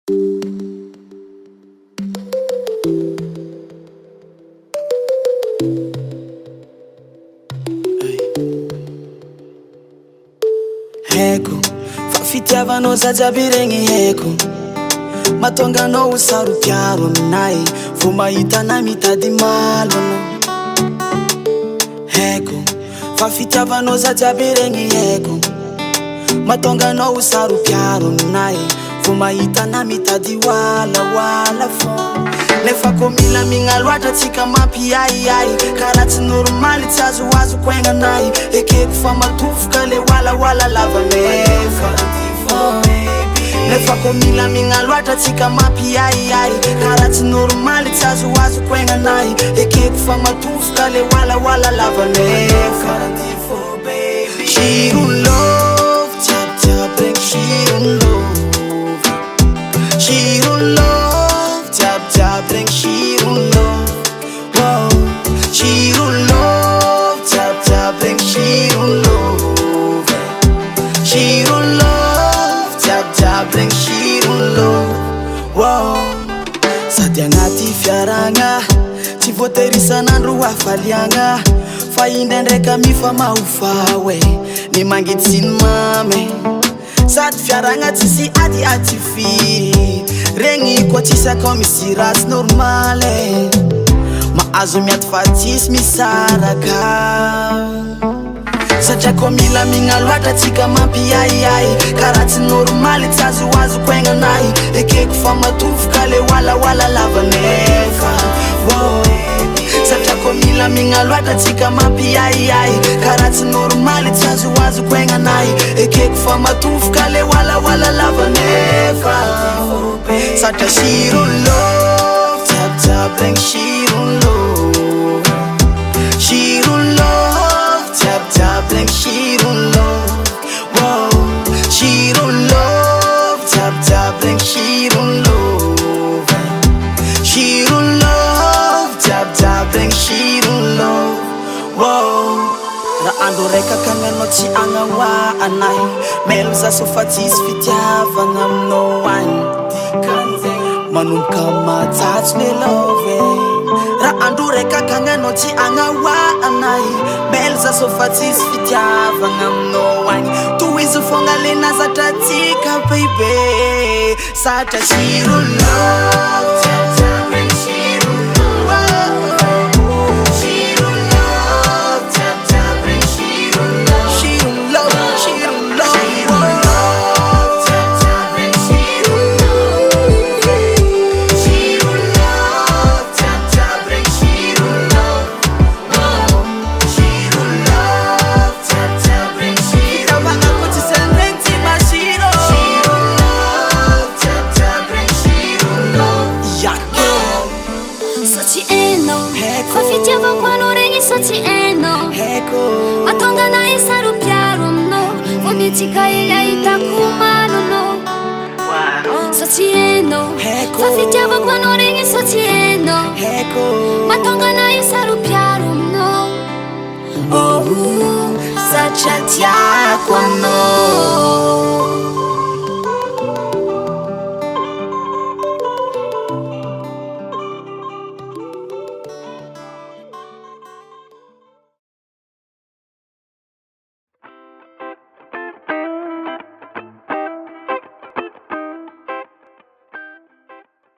Heko, fa fitiavanao zajaby regny heko. Matonga anao ho saropiaro aminay, vo mahita anay mitady malo anao. Heko, fa fitiavanao zajaby regny heko. Matonga anao ho saropiaro aminay, vo mahita anay mitady wala fô. Lefa ko mila migna loatra tsika mampiaiai, karaha tsy normaly tsy azoazoko aignanay. Ekeko fa matofoka le wala lava nefa. Lefa ko mila migna loatra tsika mampiaiai, karaha tsy normaly tsy azoazoko aignanay. Ekeko fa matofoka le wala lava nefa. Shirun love, tiap regny shirun love. Shirun love, tiap regny shirun love. Wow, shirun love, tiap regny shirun love. Shirun love, tiap regny shirun love. Wow, sady agnaty fiaragna, tsy voatery isan'andro hafaliagna, fa indraindraika mifamahofa we, ny mangidy sy ny mamy. Sady fiaragna tsisy ady firy, regny koa tsisy akao misy ratsy normale. Mahazo miady fa tsisy misaraka, satria koa mila migna loatra tsika mampiaiai, karaha tsy normaly tsy azoazoko aignanay. Ekeko fa matofoka le wala lava nefa. Satria koa mila migna loatra tsika mampiaiai, karaha tsy normaly tsy azoazoko aignanay. Ekeko fa matofoka le wala lava nefa. Satria shirun love, tiap regny shirun love. Shirun love, tiap regny shirun love. Wow, shirun love, tiap regny shirun love. Shirun love, tiap regny shirun love. Wow, raha andro raika kagnanao tsy agnahoa anay, melza so fa tsisy fitiavagna aminao agny. Manomboka matsatso le love. Raha andro raika kagnanao tsy agnahoa anay, melza so fa tsisy fitiavagna aminao agny. Tohizo fogna le nazatra tsika baby, satria shirun love, tiap regny shirun love. Shirun love, tiap regny shirun love. Shirun love, shirun love. Matonga na isarupiaro aminao, vonitsika ela hitakomano anao. So tsy hainao, fa fitiavako anao regny so tsy hainao. Matonga na isarupiaro aminao, satria tiako anao.